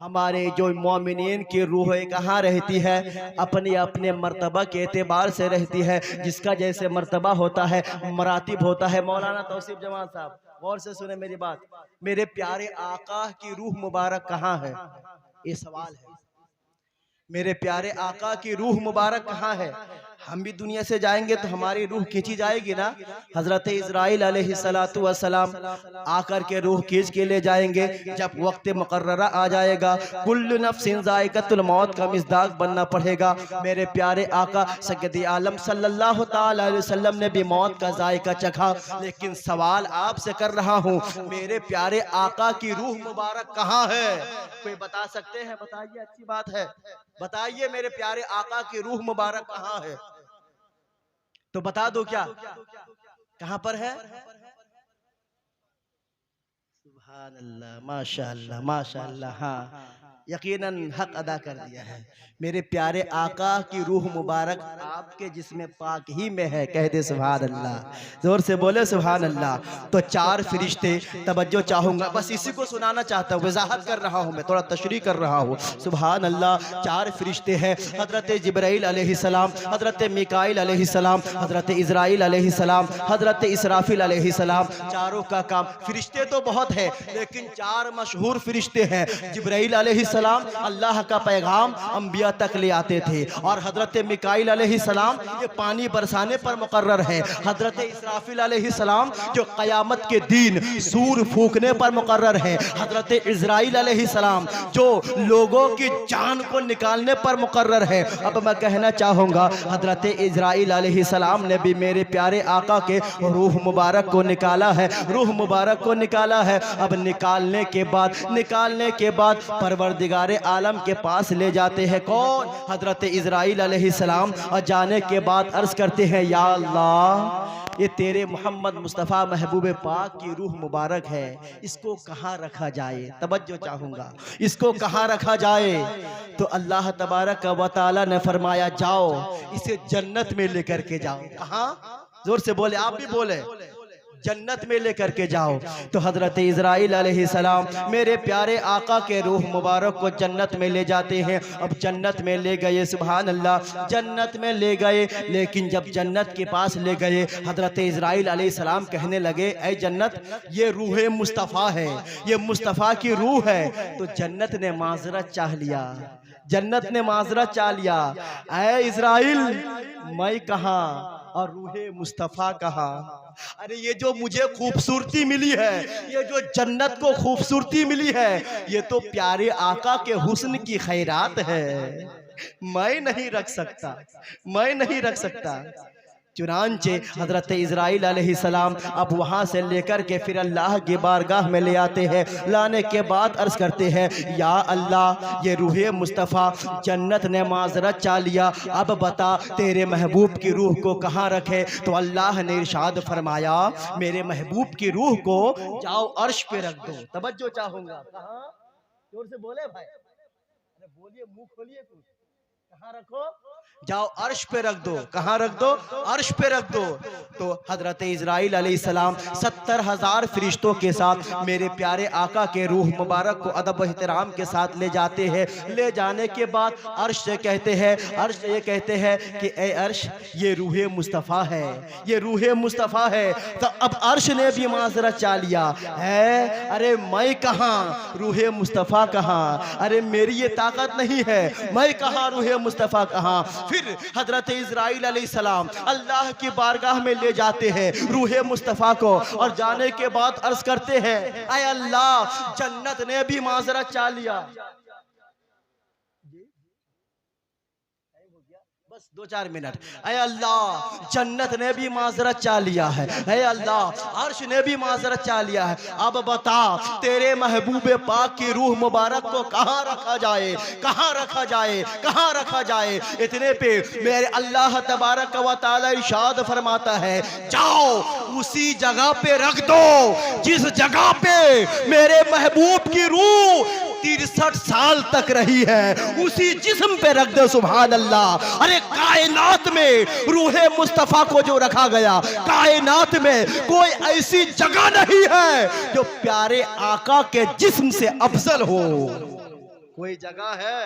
हमारे जो मोमिनीन की रूह कहाँ रहती है? अपने अपने मर्तबा के एतबार से रहती है। जिसका जैसे मर्तबा होता है, मरातिब होता है। मौलाना तौसीफ जमाल साहब, गौर से सुने मेरी बात। मेरे प्यारे आका की रूह मुबारक कहाँ है? ये सवाल है। मेरे प्यारे आका की रूह मुबारक कहाँ है? हम भी दुनिया से जाएंगे तो हमारी रूह खींची जाएगी ना। हजरत इज़राइल अलैहिस्सलातु वस्सलाम आकर के रूह खींच के ले जाएंगे। जब वक्त मुकर्ररा आ जाएगा, कुल्लु नफ्सिन ज़ाइक़तुल मौत का मिज़दाक़ बनना पड़ेगा। मेरे प्यारे आका सय्यद आलम सल्लल्लाहु तआला अलैहि वसल्लम ने भी मौत का जायका चखा। लेकिन सवाल आपसे कर रहा हूँ, मेरे प्यारे आका की रूह मुबारक कहाँ है? कोई बता सकते हैं? बताइए, अच्छी बात है, बताइए मेरे प्यारे आका की रूह मुबारक कहाँ है? तो बता दो क्या कहां पर है? सुभान अल्लाह, माशाअल्लाह माशाअल्लाह। हाँ, यकीनन हक अदा कर दिया है। मेरे प्यारे आका की रूह मुबारक आपके जिस्म पाक ही में है। कह दे सुभान अल्लाह, जोर से बोले सुभान अल्लाह। तो चार फरिश्ते, तवज्जो चाहूंगा, बस इसी को सुनाना चाहता हूँ, वजाहत कर रहा हूँ, मैं थोड़ा तशरीह कर रहा हूँ। सुभान अल्लाह। चार फरिश्ते हैं, हजरत जिब्राइल अलैहिस्सलाम, हजरत मिकाइल अलैहिस्सलाम, हजरत इज़राइल अलैहिस्सलाम, हजरत इसराफिल अलैहिस्सलाम। चारों का काम, फरिश्ते तो बहुत है लेकिन चार मशहूर फरिश्ते हैं। जिब्राइल अलैहिस्सलाम अल्लाह का पैगाम अंबिया तक ले आते थे, और हजरत मिकाइल अलैहिस्सलाम ये पानी बरसाने पर मुकर्रर है। हजरत इसराफिल अलैहिस्सलाम जो क़यामत के दिन सूर फूकने पर मुकर्रर है। हजरत इज़राइल अलैहिस्सलाम जो लोगों की जान को निकालने पर मुकर्रर है। अब मैं कहना चाहूँगा, हजरत इज़राइल अलैहिस्सलाम ने भी मेरे प्यारे आका के रूह मुबारक को निकाला है, रूह मुबारक को निकाला है। अब निकालने के बाद परवरदिगारे आलम के पास ले जाते हैं। कौन? हजरत इज़राइल अलैहिस्सलाम। और जाने के बाद अर्ज करते हैं, या अल्लाह, ये तेरे मोहम्मद मुस्तफ़ा महबूब पाक की रूह मुबारक है, इसको कहाँ रखा जाए? तवज्जो चाहूँगा, इसको कहाँ रखा जाए? तो अल्लाह तबारक व तआला ने फरमाया, जाओ इसे जन्नत में लेकर के जाओ। कहाँ? जोर से बोले, आप भी बोले, जन्नत में लेकर के जाओ। तो हजरत इज़राइल अलैहिस्सलाम मेरे प्यारे आका के रूह मुबारक को जन्नत में ले जाते हैं। अब जन्नत में ले गए, सुभान अल्लाह, जन्नत में ले गए। लेकिन जब जन्नत के पास ले गए, हजरत इज़राइल अलैहिस्सलाम कहने लगे, ऐ जन्नत, ये रूह मुस्तफ़ा है, ये मुस्तफ़ा की रूह है। तो जन्नत ने माजरत चाह लिया, जन्नत ने माजरत चाह लिया, ऐ इज़राइल, मैं कहाँ और रूहे मुस्तफ़ा कहाँ? अरे ये जो मुझे खूबसूरती मिली है, ये जो जन्नत को खूबसूरती मिली है, ये तो प्यारे आका के हुस्न की खैरात है। मैं नहीं रख सकता, मैं नहीं रख सकता। चुनांचे हजरत इज़राइल अलैहिस्सलाम अब वहाँ से लेकर के फिर अल्लाह की बारगाह में ले आते हैं। लाने के बाद अर्ज़ करते हैं, या अल्लाह, ये रूह मुस्तफ़ा जन्नत ने माजरत चाह लिया, अब बता तेरे महबूब की रूह को कहाँ रखे? तो अल्लाह ने इरशाद फरमाया, मेरे महबूब की रूह को जाओ अर्श पे रख दो। तवज्जो चाहूँगा, कहाँ? जोर से बोले भाई, अरे बोलिए, मुँह खोलिए कुछ। कहाँ रखो? जाओ अर्श पे रख दो। कहाँ रख दो? अर्श पे रख दो। तो हजरत इज़राइल अलैहिस्सलाम 70,000 फरिश्तों के साथ मेरे प्यारे आका के रूह मुबारक को अदब व एहतराम के साथ ले जाते हैं। ले जाने के बाद अर्श से कहते हैं, अर्श से ये कहते हैं कि ए अर्श, ये रूह मुस्तफ़ा है, ये रूह मुस्तफ़ा है। तो अब अर्श ने भी माजरत चाह लिया है, अरे मैं कहाँ, रूह मुस्तफ़ा कहाँ? अरे मेरी ये ताकत नहीं है, मैं कहाँ, रूह मुस्तफ़ा कहाँ? फिर हजरत इज़राइल अलैहिस्सलाम अल्लाह की बारगाह में ले जाते हैं रूह मुस्तफ़ा को, और जाने के बाद अर्ज करते हैं, ऐ अल्लाह, जन्नत ने भी माजरत चाह लिया। बस 2-4 मिनट। ऐ अल्लाह, जन्नत ने भी माजरत चाह लिया है, ऐ अल्लाह, अर्श ने भी माजरत चाह लिया है। अब बता तेरे महबूब पाक की रूह मुबारक को कहाँ रखा जाए? कहाँ रखा जाए? कहाँ रखा जाए? इतने पे मेरे अल्लाह तबारक व तआला इरशाद फरमाता है, जाओ उसी जगह पे रख दो जिस जगह पे मेरे महबूब की रूह 63 साल तक रही है, उसी जिस्म पे रख दो। सुभान अल्लाह। अरे कायनात में रूह मुस्तफ़ा को जो रखा गया, कायनात में कोई ऐसी जगह नहीं है जो प्यारे आका के जिस्म से अफजल हो। कोई जगह है?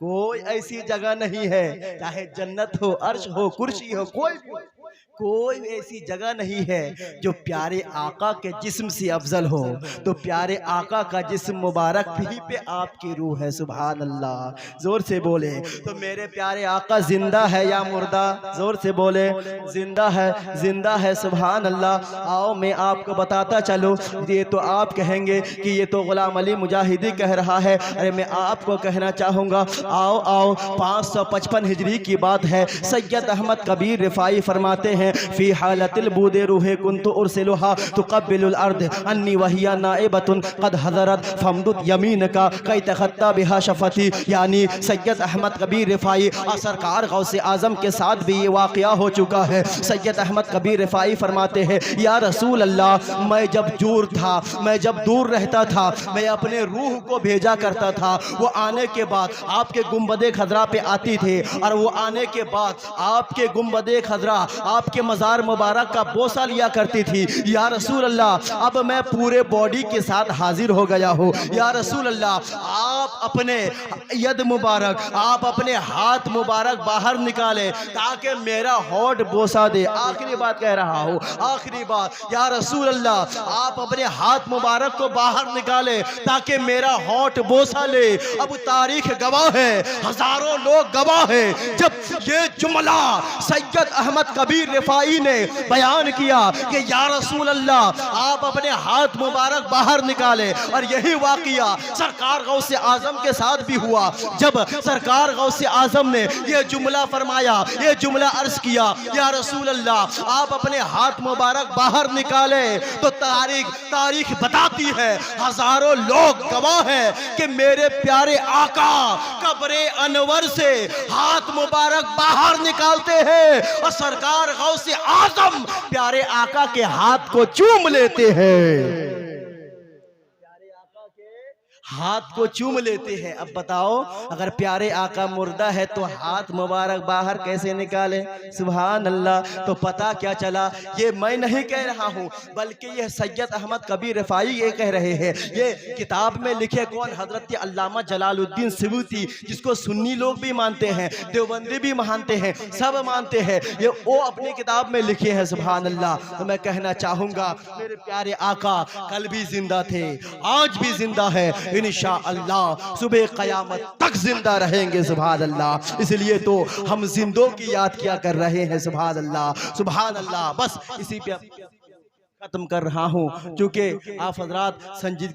कोई ऐसी जगह नहीं है, चाहे जन्नत हो, अर्श हो, कुर्सी हो, कोई ऐसी जगह नहीं है जो प्यारे आका के जिस्म से अफजल हो। तो प्यारे आका का जिस्म मुबारक भी पे आपकी रूह है। सुभान अल्लाह, जोर से बोले। तो मेरे प्यारे आका जिंदा है या मुर्दा? जोर से बोले। जिंदा है, जिंदा है। सुभान अल्लाह। आओ मैं आपको बताता चलो। ये तो आप कहेंगे कि ये तो गुलाम अली मुजाहिदी कह रहा है। अरे मैं आपको कहना चाहूँगा, आओ आओ, 555 हिजरी की बात है। सैयद अहमद कबीर रिफाई फरमाते हैं, फी हालतिल बूदे रूहे कुन्तु उर्सिलुहा तुक़ब्बिलुल अर्द अन्नी वहिया नाइबतुन क़द हज़रत फमदुद यमीन का कई तखत्ता बिहा शफती। यानी सैयद अहमद कबीर रिफाई सरकार गौसे आज़म के साथ भी ये वाक़या हो चुका है। सैयद अहमद कबीर रिफाई फरमाते हैं, या रसूल अल्लाह, मैं जब दूर था, मैं जब दूर रहता था, मैं अपने रूह को भेजा करता था। वो आने के बाद आपके गुंबदे खजरा पे आती थी, और वो आने के बाद आपके गुंबदे खजरा, आपके मज़ार मुबारक का बोसा लिया करती थी। या रसूल अल्लाह, अब मैं पूरे बॉडी के साथ हाजिर हो गया हूँ। या रसूल अल्लाह, आप अपने यद मुबारक, आप अपने हाथ मुबारक बाहर निकाले ताकि मेरा होठ बोसा दे। आखिरी बात कह रहा हूँ, आखिरी बात। या रसूल अल्लाह, आप अपने हाथ मुबारक को बाहर निकाले ताकि मेरा होठ बोसा ले। अब तारीख गवाह है, हजारों लोग गवाह है, जब ये जुमला सैयद अहमद कबीर रिफाई ने बयान किया कि या रसूल अल्लाह, आप अपने हाथ मुबारक बाहर निकाले। और यही वाक़या सरकार गौसे आज़म के साथ भी हुआ। जब सरकार गौसे आज़म ने यह जुमला फरमाया, ये जुमला अर्ज किया, या रसूल अल्लाह, आप अपने हाथ मुबारक बाहर निकाले, तो तारीख बताती है, हजारों लोग गवाह है कि मेरे प्यारे आका कब्रे अनवर से हाथ मुबारक बाहर निकालते हैं और सरकार गौसे आज़म प्यारे आका के हाथ को चूम लेते हैं, हाथ को चूम लेते हैं। अब बताओ, अगर प्यारे आका मुर्दा है तो हाथ मुबारक बाहर कैसे निकाले? सुभान अल्लाह। तो पता क्या चला, ये मैं नहीं कह रहा हूँ, बल्कि यह सैयद अहमद कबीर रिफाई ये कह रहे हैं। ये किताब में लिखे कौन? हजरत अल्लामा जलालुद्दीन सियूती, जिसको सुन्नी लोग भी मानते हैं, देवबंदी भी मानते हैं, सब मानते हैं। ये वो अपनी किताब में लिखे हैं। सुभान अल्लाह। तो मैं कहना चाहूँगा, मेरे प्यारे आका कल भी जिंदा थे, आज भी जिंदा है, इंशाअल्लाह सुबह क़यामत तक जिंदा रहेंगे। सुभान अल्लाह। इसलिए तो हम जिंदों की याद किया कर रहे हैं। सुभान अल्लाह, सुभान अल्लाह। बस इसी पे खत्म कर रहा हूँ, क्योंकि आप हजरात संजीदगी